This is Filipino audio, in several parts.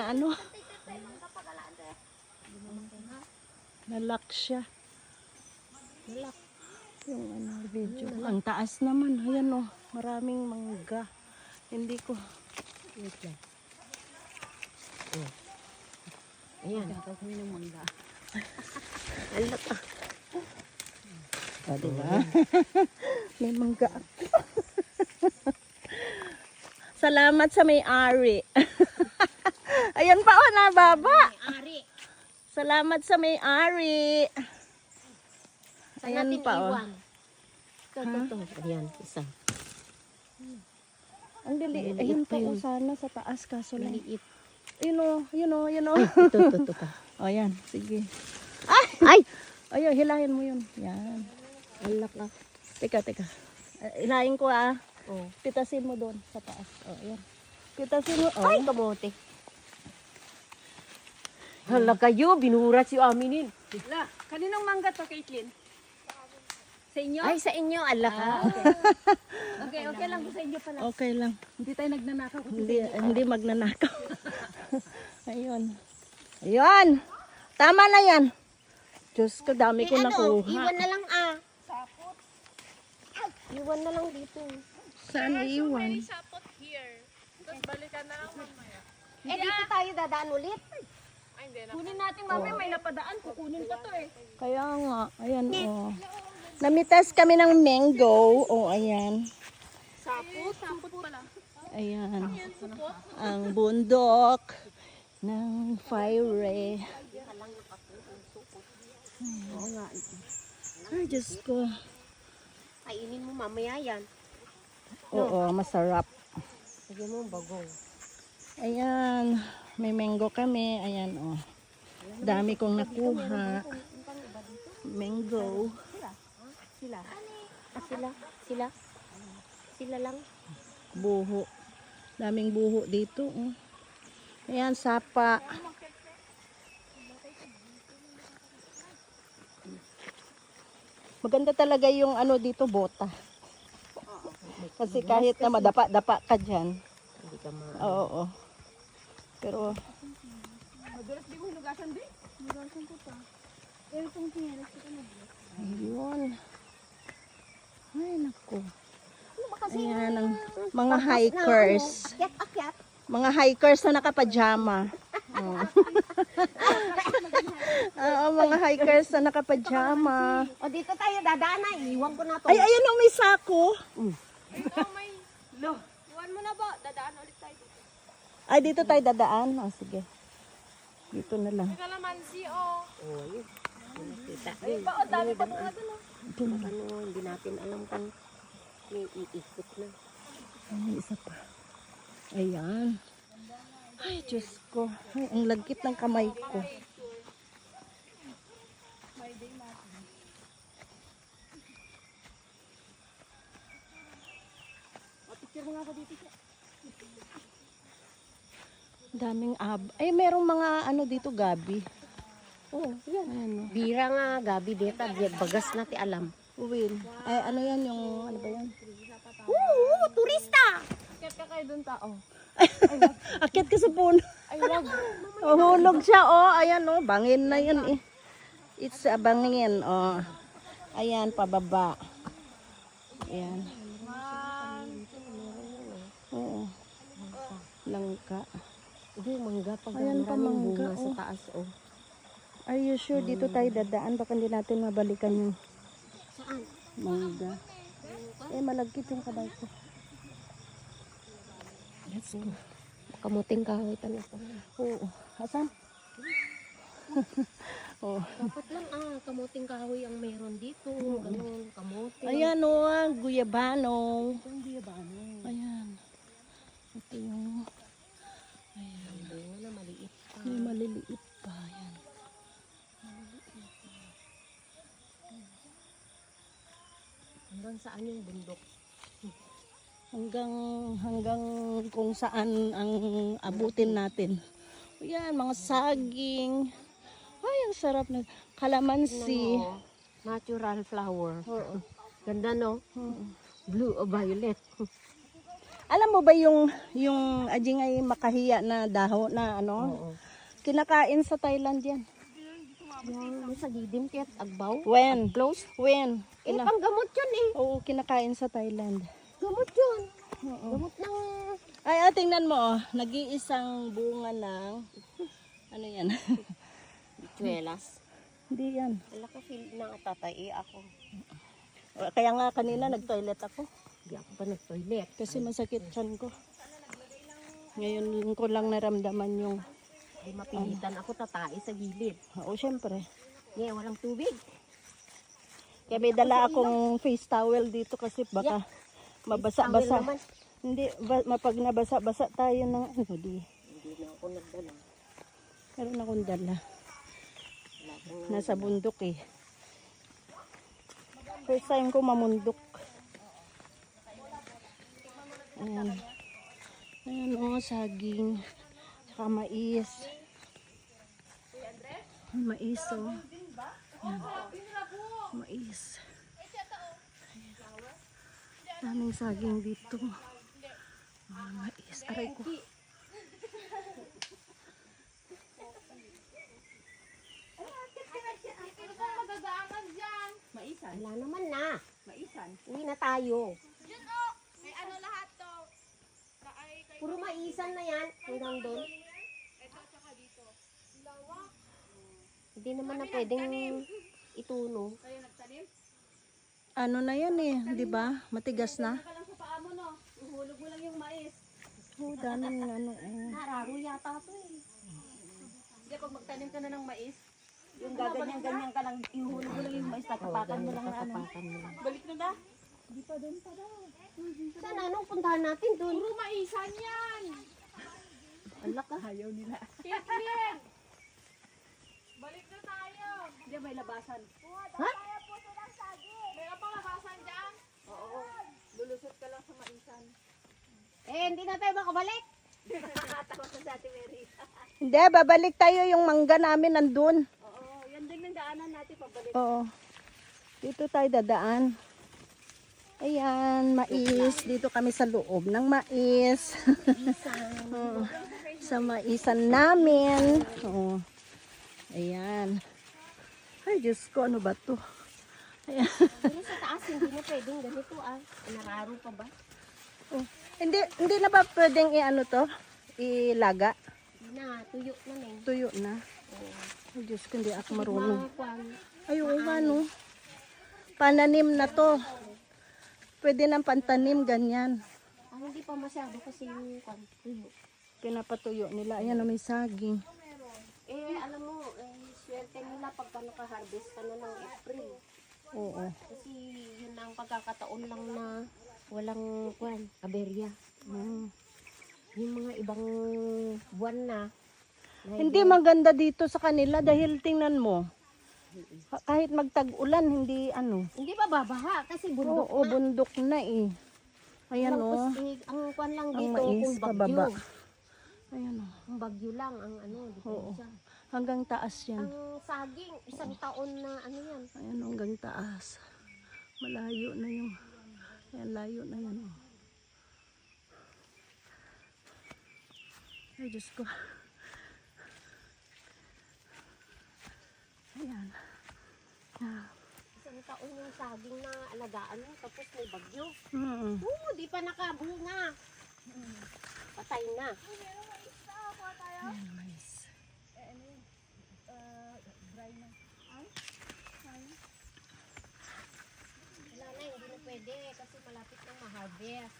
Ano? Nalock siya. Nalak. Yung ano, video. Ang taas naman. Ayan oh, maraming mangga. Hindi ko. Wait lang. Oh. Ayan. Dapat kami ng mangga. Alak ah. O, diba? May mangga. Salamat sa may-ari. Ayan pa oh, nababa. Ari. Salamat sa may-ari. Ayan pa oh. Ito. Ayan, isa. Ang dili. Maliit Ayan pa pa yun. oh, sana sa taas kaso lang. Maliit. Yun oh, yun oh, yun oh. Ito pa. O yan, sige. Ay! Ayun, hilahin mo yun. Yan. Alak ah. Teka. Hilahin ko ah. Oh. Pitasin mo doon sa taas. O, ayan. Pitasin mo. Oh. Ay, kamote. Hala kayo, binurat si aminin. La, kaninong mangga to, Caitlin? Sa inyo? Ay, sa inyo, alak ah. Okay lang po sa inyo pala. Okay lang. Hindi tayo nagnanakaw. Hindi magnanakaw. Ayun. Ayun. Tama na yan. Diyos ko, dami ko nakuha. Iwan na lang ah. Iwan na lang dito. Saan iwan? Dito tayo dadaan ulit. Kunin natin mamaya, may napadaan. Kukunin pa to eh. Kaya nga. Ayan oh. Namitas kami ng mango. Oh, ayan. Sapot pala. Ayan. Ang bundok ng fire. Oo nga. Ay, Diyos ko. Kainin mo mamaya yan. Oo, masarap. Sige mo, bagong. Ayan. May mango kami. Ayan, oh. Dami kong nakuha. Mango. Sila. Ah, sila. Sila lang. Buho. Daming buho dito. Oh. Ayan, sapa. Maganda talaga yung ano dito, bota. Kasi kahit na madapa-dapa ka dyan. Hindi ka ma... Oo. Pero, Madulas di mo hinugasan di? Hinugasan ko pa. Pero kung tinelas ko na ayun. Ay, naku. Ano ba kasi? Ayan, ang mga hikers. Akyat. Mga hikers na nakapajama. Oo. Oo, mga hikers na nakapajama. O dito tayo dadaan na. Iwan ko na to. Ay, ayan o, may sako. Iwan mo na ba? Dadaan ulit tayo dito. Ay, dito tayo dadaan. O, sige. Dito na lang. Kalamansi oh. Oh, yun. Kita. Ayun pa oh, dami pa mga doon oh. Ito na lang. Ano, hindi natin alam kung may iikot na. Ay, isa pa. Ayan. Ay, Diyos ko. Ay, ang lagkit ng kamay ko. Picture mo nga ako dito. Daming ay, merong mga ano dito, gabi. Oh, yan. Ano? Bira nga, gabi dito. Bagas natin alam. Uwin. Ay, ano yan yung, ano ba yan? Turista! Kaya ka kayo doon tao. Akit ka sa puno. Ay, wag. Hulog siya, oh. Ayan, oh. Bangin na yun, eh. It's a bangin, oh. Ayan, pababa. Ayan. Oo. Langka. Hindi, mangga pag Ayan pa, maraming mangga, bunga sa oh. taas. Oh. Are you sure dito tayo dadaan? Baka hindi natin mabalikan yung Saan? mangga. Eh, malagkit yung kamay ko. Let's go. Kamuting kahoy tanong ko. Oo. Asan? Oh. Dapat lang kamuting kahoy ang meron dito. Ganun, kamote. Ayan, oh. Guyabano. Ang guyabano. Ayan. Ito yung Bunga na maliit pa. may maliliit pa. Ayan. Hanggang saan yung bundok? Hanggang kung saan ang abutin natin. Ayan, mga saging. Ay, ang sarap na. Kalamansi. Ano, natural flower. Oo. Ganda no? Blue o violet. Alam mo ba yung ajingay makahiya na daho na ano? Oo. Kinakain sa Thailand yan. Yung sa gidim kaya agbaw. When? Close. When? Eh, panggamot yun eh. Oo, kinakain sa Thailand. Gamot yun. Oo. Gamot ng... Ay, tingnan mo, oh. Nag-iisang bunga ng, ano yan? Tsuelas. Hindi yan. Wala ko feel na tatay ako. Kaya nga kanina nag-toilet ako. Hindi ako pa nag-toilet. Kasi masakit tiyan ko. Ngayon ko lang naramdaman yung, Ay, mapilitan ako tatai sa gilid. oo, syempre. Ngayon, walang tubig. Kaya may dala akong face towel dito kasi baka Towel mabasa-basa. naman. Hindi, mapag nabasa-basa tayo ng ano di. Hindi na ako nagdala. Meron akong dala. Wala akong... Nasa bundok eh. First time ko mamundok. Ayan. Ayan o, saging. Saka mais. Mais o. Ayan. Mais. Daming saging dito. Mais. Aray ko. Wala naman na. Maisan. Uwi na tayo. May ano lahat to. Puro maisan na yan. Hanggang doon. Hindi naman na pwedeng ituno. Kayo nagtanim? Ano na yan eh, di ba? Matigas na. Ka lang sa paa mo, no? Uhulog mo lang yung mais. Oh, daming ano eh. Nararo yata to eh. Hindi, pag magtanim ka na ng mais, yung gaganyan-ganyan ka lang, ihulog mo lang yung mais, tatapakan mo lang na ano. Tatapakan mo lang. Balik na da. Saan anong puntahan natin doon? Puro maisan yan. Alak ka. Ayaw nila. Kitlin. Balik na tayo. Hindi, may labasan. Ha? Meron pang labasan dyan? Oo. Lulusot ka lang sa maisan. Eh, hindi na tayo makabalik. Takot na si Ate Mary. Hindi, babalik tayo yung mangga namin nandun. Oo, yan din ang daanan natin pabalik. Oo. Dito tayo dadaan. Ayan, mais. Dito kami sa loob ng mais. Oo. Sa maisan namin. Oo. Ayan. Ay, Diyos ko, ano ba to? Ayan. Pero sa taas, hindi na pwedeng ganito ah. Nararo pa ba? Oh. Hindi na ba pwedeng i-ano to? Ilaga? Hindi na, tuyo na eh. Tuyo na. Ay, Diyos ko, hindi ako marunong. Kwan. Ay, oo nga, no? Pananim na to. Pwede ng pantanim, ganyan. Hindi pa masyado kasi yung kwan, tuyo. Pinapatuyo nila. Ayan, may saging. Eh, alam mo, swerte nila pagka naka-harvest ka na ng April. Oo. Kasi yun ang pagkakataon lang na walang kwan, aberya. Mm. Yung mga ibang buwan na. Hindi maganda dito sa kanila dahil tingnan mo. Kahit magtag-ulan, hindi ano. Hindi ba babaha? Kasi bundok Oo, na. bundok na eh. Ayan Walang o. pustig. Ang kwan lang Ang dito, mais, kung bagyo. pababa. Ayan o. Kung bagyo lang ang ano, dito Oo. siya. Hanggang taas yan. Ang saging, isang taon na ano yan. Ayan o, hanggang taas. Malayo na yung. Ayan, layo na yan o. Ay, Diyos ko. Ayan. Ah. Isang taon yung saging na alagaan mo, tapos may bagyo. Mm. Oo, di pa nakabunga. Patay na. Ayan, mais. Wala na, hindi na pwede kasi malapit nang ma-harvest.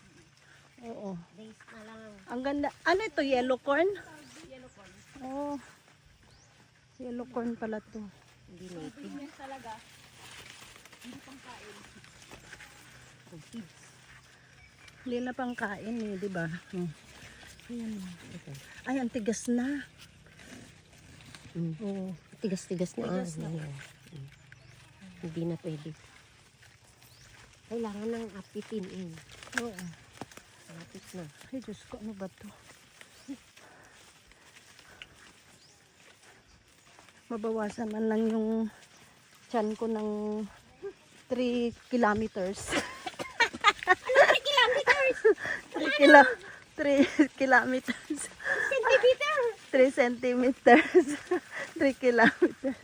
Oo. Days na lang. Ang ganda. Ano ito? Yellow corn? Yellow corn. Oh. Yellow corn pala to. Hindi native. Yan talaga. Ang seeds. Hindi na pang kain eh, di ba? Ayan. Ay, ang tigas na. Oo. Tigas-tigas na. Tigas na. Hindi na pwede. Kailangan ng apitin eh. Oo. Malapit na. Ay, Diyos ko, ano ba to? Mabawasan man lang yung tiyan ko ng 3 kilometers. 3 kilometers. 3 centimeters. 3 kilometers.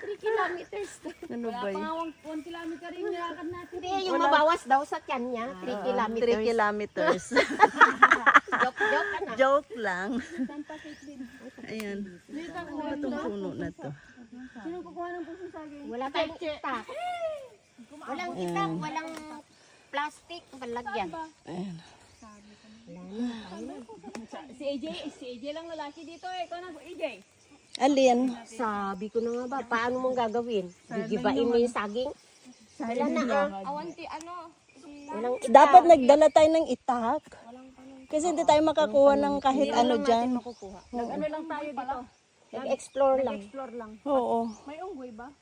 3 kilometers. Ano ba yun? 1 kilometer yung nilakad natin. Hindi, yung mabawas daw sa tiyan niya. 3 kilometers. 3 kilometers. Joke ka na. Joke lang. Ayan. Ano ba itong puno na to? Sino kukuha ng pusong saging? Wala tayong itak. Walang itak, walang plastic, palagyan. Ayan. Si AJ lang lalaki dito eh. Ikaw na, AJ. Alin? Sabi ko na nga ba, paano mong gagawin? Gigibain mo yung saging? Wala na ah. Awanti, ano? Walang itak. Dapat nagdala tayo ng itak. Kasi hindi tayo makakuha ng kahit ano dyan. Nag-ano lang tayo dito. Nag-explore lang. Explore lang. Oo. May unggoy ba?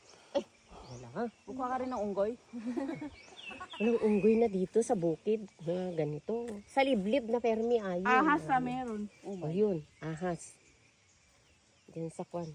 Wala nga. Kukuha ka rin ng unggoy? Walang unggoy na dito sa bukid. Mga ganito. Sa liblib na permi ayun. Ahas na meron. O yun, ahas. Diyan sa kwan.